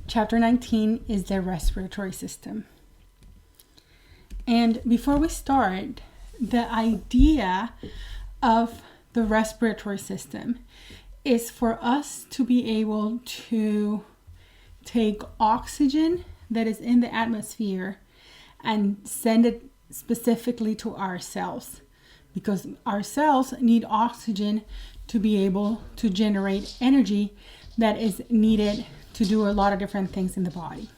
Chapter 19 is the respiratory system. And before we start, the idea of the respiratory system is for us to be able to take oxygen that is in the atmosphere and send it specifically to our cells, because our cells need oxygen to be able to generate energy that is needed to do a lot of different things in the body.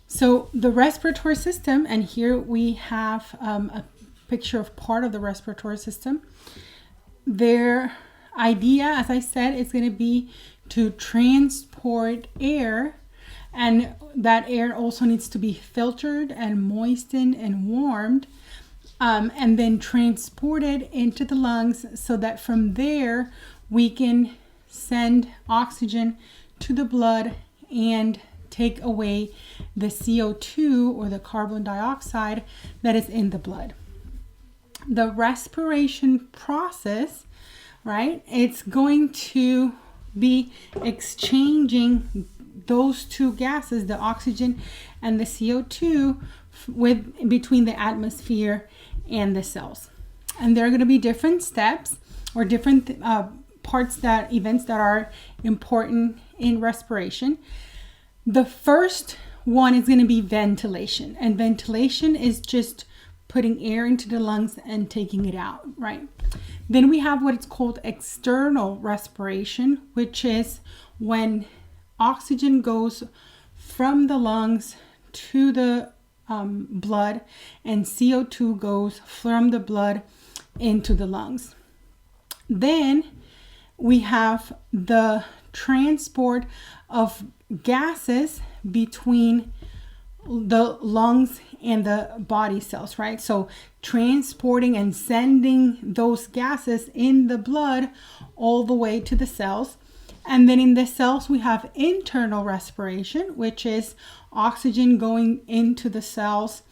So the respiratory system, and here we have a picture of part of the respiratory system. Their idea, as I said, is going to be to transport air, and that air also needs to be filtered and moistened and warmed, and then transported into the lungs so that from there we can send oxygen to the blood and take away the CO2 or the carbon dioxide that is in the blood. The respiration process, right? It's going to be exchanging those two gases, the oxygen and the CO2, between the atmosphere and the cells. And there are going to be different steps or different events that are important in respiration. The first one is going to be ventilation, and ventilation is just putting air into the lungs and taking it out, right? Then we have what is called external respiration, which is when oxygen goes from the lungs to the blood, and CO2 goes from the blood into the lungs. Then we have the transport of gases between the lungs and the body cells, right? So transporting and sending those gases in the blood all the way to the cells. And then in the cells, we have internal respiration, which is oxygen going into the cells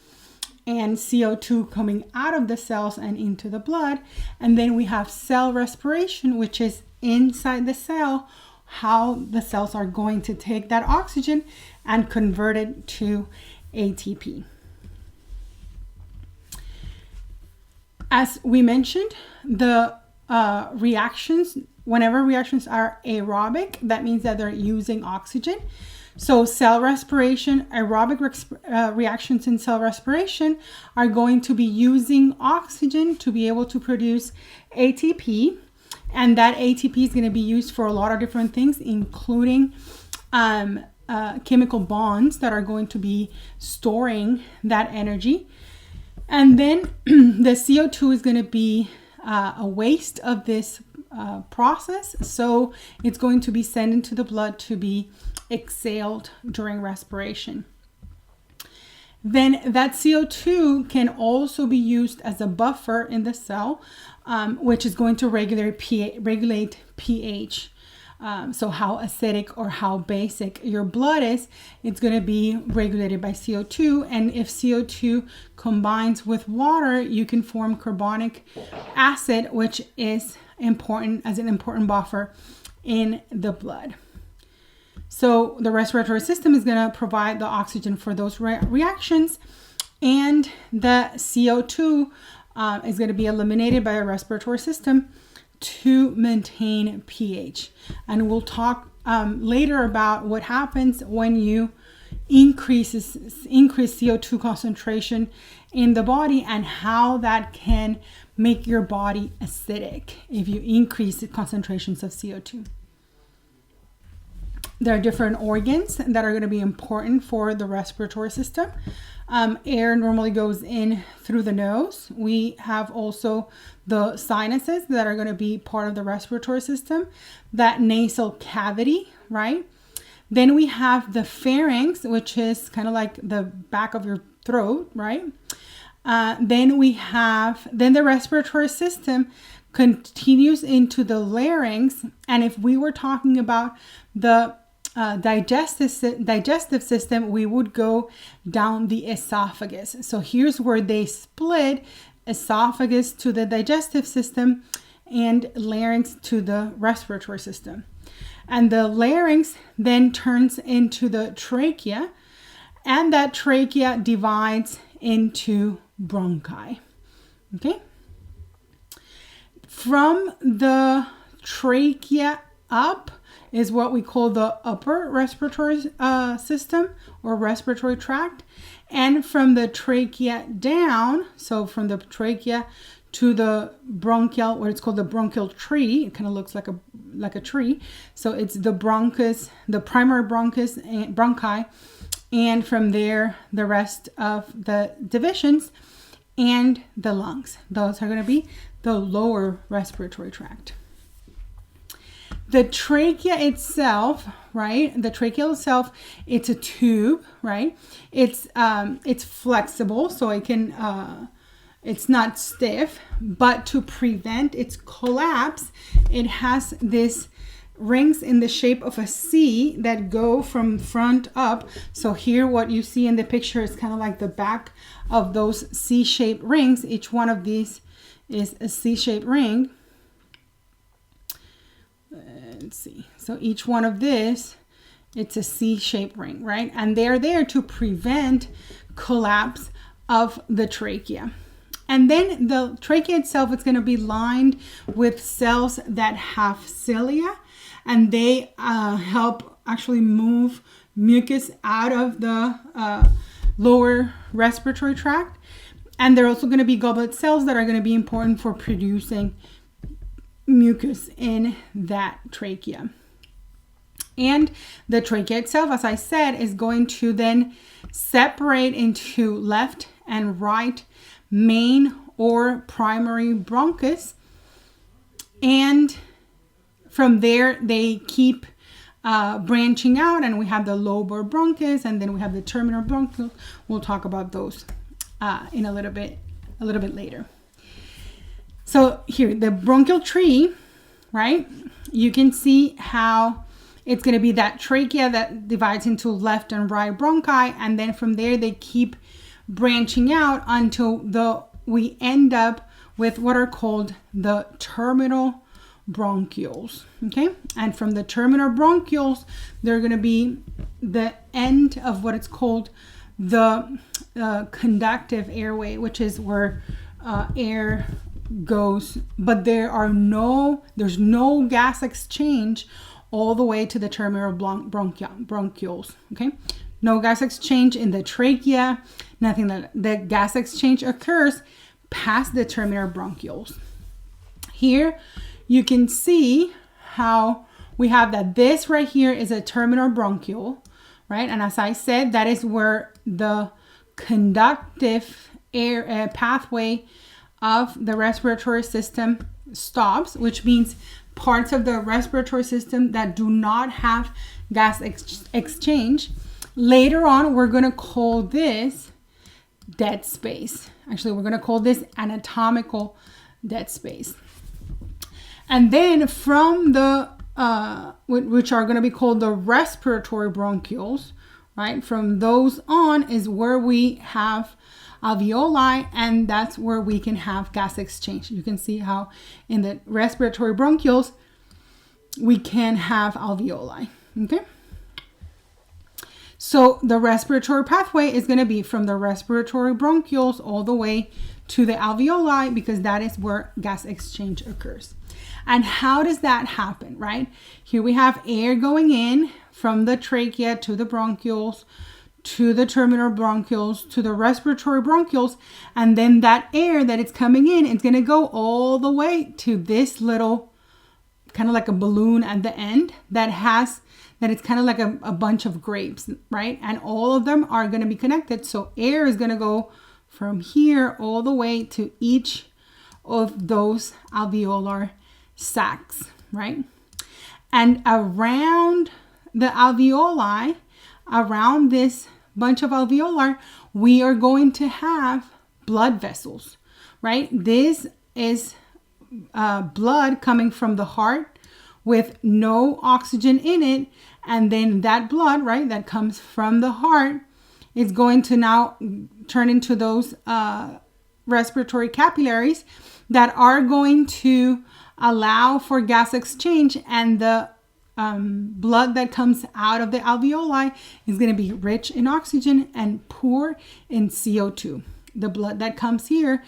and CO2 coming out of the cells and into the blood. And then we have cell respiration, which is inside the cell, how the cells are going to take that oxygen and convert it to ATP. As we mentioned, the reactions, whenever reactions are aerobic, that means that they're using oxygen. So cell respiration, aerobic reactions in cell respiration are going to be using oxygen to be able to produce ATP. And that ATP is going to be used for a lot of different things, including chemical bonds that are going to be storing that energy. And then the CO2 is going to be a waste of this process. So it's going to be sent into the blood to be exhaled during respiration. Then that CO2 can also be used as a buffer in the cell, which is going to regulate pH. So how acidic or how basic your blood is, it's going to be regulated by CO2. And if CO2 combines with water, you can form carbonic acid, which is important as an important buffer in the blood. So the respiratory system is going to provide the oxygen for those reactions, and the CO2 is going to be eliminated by the respiratory system to maintain pH. And we'll talk later about what happens when you increase CO2 concentration in the body and how that can make your body acidic if you increase the concentrations of CO2. There are different organs that are going to be important for the respiratory system. Air normally goes in through the nose. We have also the sinuses that are going to be part of the respiratory system, that nasal cavity, right? Then we have the pharynx, which is kind of like the back of your throat, right? Then the respiratory system continues into the larynx. And if we were talking about the digestive system, we would go down the esophagus. So here's where they split esophagus to the digestive system and larynx to the respiratory system. And the larynx then turns into the trachea, and that trachea divides into bronchi. Okay? From the trachea up is what we call the upper respiratory system or respiratory tract. And from the trachea down, so from the trachea to the bronchial, what it's called the bronchial tree, it kind of looks like a tree. So it's the bronchus, the primary bronchus and bronchi, and from there the rest of the divisions and the lungs. Those are going to be the lower respiratory tract. The trachea itself, right? The trachea itself, it's a tube, right? It's flexible, so it can, it's not stiff, but to prevent its collapse, it has this rings in the shape of a C that go from front up. So here, what you see in the picture is kind of like the back of those C-shaped rings. Each one of these is a C-shaped ring. Let's see. So each one of this, it's a C-shaped ring, right? And they're there to prevent collapse of the trachea. And then the trachea itself is going to be lined with cells that have cilia, and they help actually move mucus out of the lower respiratory tract. And they're also going to be goblet cells that are going to be important for producing mucus in that trachea. And the trachea itself, as I said, is going to then separate into left and right main or primary bronchus, and from there they keep branching out, and we have the lobar bronchus, and then we have the terminal bronchus. We'll talk about those in a little bit later. So here, the bronchial tree, right? You can see how it's going to be that trachea that divides into left and right bronchi, and then from there they keep branching out until we end up with what are called the terminal bronchioles. Okay, and from the terminal bronchioles, they're going to be the end of what it's called the conductive airway, which is where air goes, but there's no gas exchange all the way to the terminal bronchioles. Okay, no gas exchange in the trachea, nothing. That the gas exchange occurs past the terminal bronchioles. Here you can see how we have that this right here is a terminal bronchiole, right? And as I said, that is where the conductive air pathway of the respiratory system stops, which means parts of the respiratory system that do not have gas exchange. Later on, we're going to call this dead space. Actually, we're going to call this anatomical dead space. And then from the, which are going to be called the respiratory bronchioles, right? From those on is where we have alveoli, and that's where we can have gas exchange. You can see how in the respiratory bronchioles, we can have alveoli, okay? So the respiratory pathway is going to be from the respiratory bronchioles all the way to the alveoli, because that is where gas exchange occurs. And how does that happen, right? Here we have air going in from the trachea to the bronchioles, to the terminal bronchioles, to the respiratory bronchioles, and then that air that it's coming in, it's going to go all the way to this little, kind of like a balloon at the end that it's kind of like a bunch of grapes, right? And all of them are going to be connected. So air is going to go from here all the way to each of those alveolar sacs, right? And around the alveoli, around this bunch of alveolar, we are going to have blood vessels, right? This is blood coming from the heart with no oxygen in it. And then that blood, right, that comes from the heart is going to now turn into those respiratory capillaries that are going to allow for gas exchange, and the blood that comes out of the alveoli is going to be rich in oxygen and poor in CO2. The blood that comes here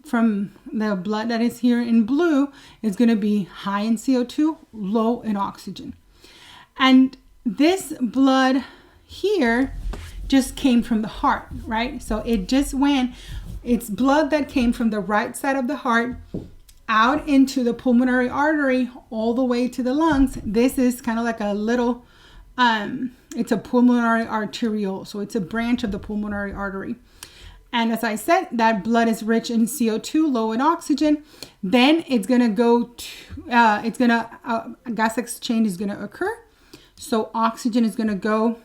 from the blood that is here in blue is going to be high in CO2, low in oxygen. And this blood here just came from the heart, right? So it just went, it's blood that came from the right side of the heart out into the pulmonary artery all the way to the lungs. This is kind of like a little, it's a pulmonary arteriole. So it's a branch of the pulmonary artery. And as I said, that blood is rich in CO2, low in oxygen. Then it's going to go to, gas exchange is going to occur. So oxygen is going to go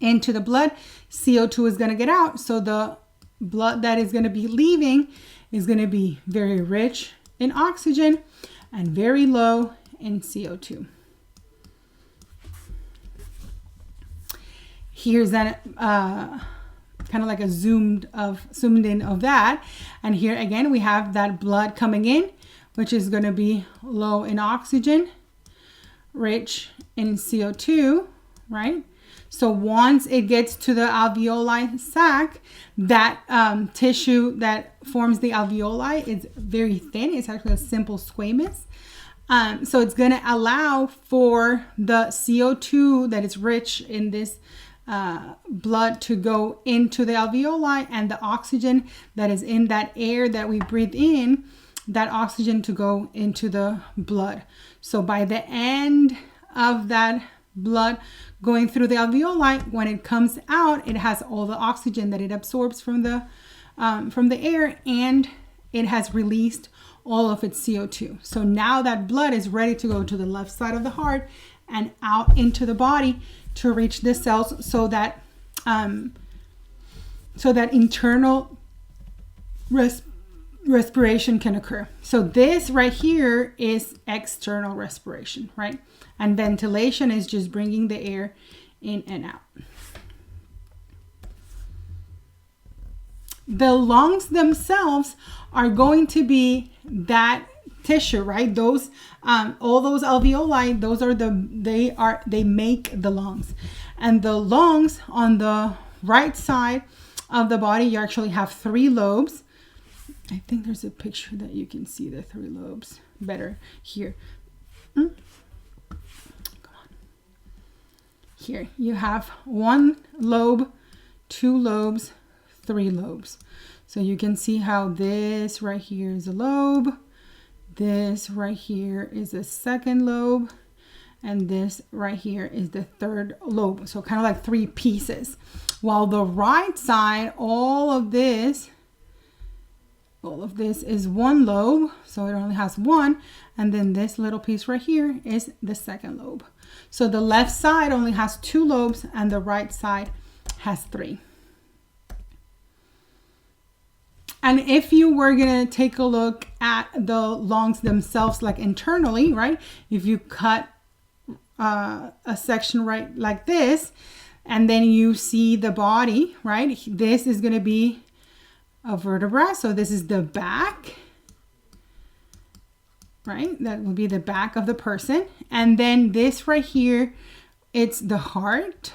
into the blood. CO2 is going to get out. So the blood that is going to be leaving is going to be very rich in oxygen and very low in CO2. Here's that kind of like a zoomed in of that. And here again, we have that blood coming in, which is going to be low in oxygen, rich in CO2, right? So once it gets to the alveoli sac, that tissue that forms the alveoli is very thin. It's actually a simple squamous. So it's going to allow for the CO2 that is rich in this blood to go into the alveoli, and the oxygen that is in that air that we breathe in, that oxygen to go into the blood. So by the end of that blood going through the alveoli, when it comes out, it has all the oxygen that it absorbs from the air, and it has released all of its CO2. So now that blood is ready to go to the left side of the heart and out into the body to reach the cells, so that internal respiration can occur. So this right here is external respiration, right? And ventilation is just bringing the air in and out. The lungs themselves are going to be that tissue, right? Those all those alveoli, those are they make the lungs. And the lungs on the right side of the body, you actually have 3 lobes. I think there's a picture that you can see the 3 lobes better here. Come on. Here you have 1 lobe, 2 lobes, 3 lobes. So you can see how this right here is a lobe. This right here is the 2nd lobe, and this right here is the 3rd lobe. So kind of like 3 pieces. While the right side, all of this is 1 lobe, so it only has 1, and then this little piece right here is the 2nd lobe. So the left side only has 2 lobes, and the right side has 3. And if you were going to take a look at the lungs themselves, like internally, right? If you cut a section right like this, and then you see the body, right? This is going to be a vertebra. So this is the back, right? That will be the back of the person. And then this right here, it's the heart.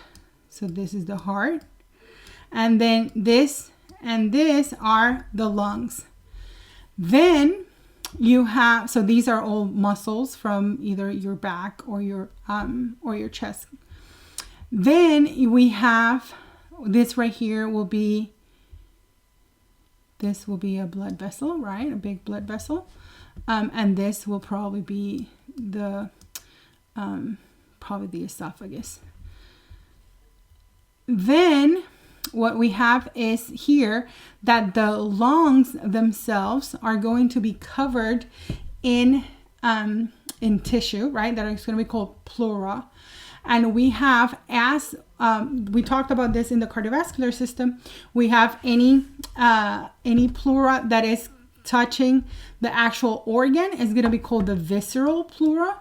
So this is the heart. And then this and this are the lungs. Then you have, so these are all muscles from either your back or your chest. Then we have this right here will be, this will be a blood vessel, right? A big blood vessel. And this will probably be the esophagus. Then what we have is here that the lungs themselves are going to be covered in tissue, right? That is going to be called pleura. And we have, as we talked about this in the cardiovascular system, we have any pleura that is touching the actual organ is going to be called the visceral pleura.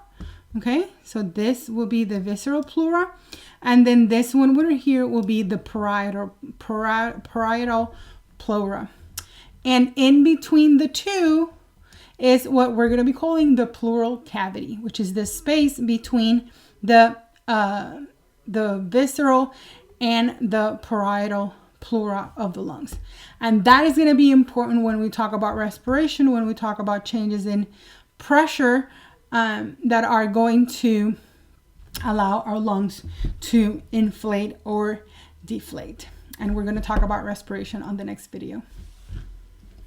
Okay, so this will be the visceral pleura. And then this one over here will be the parietal pleura. And in between the two is what we're going to be calling the pleural cavity, which is the space between the visceral and the parietal pleura of the lungs. And that is going to be important when we talk about respiration, when we talk about changes in pressure that are going to allow our lungs to inflate or deflate. And we're going to talk about respiration on the next video.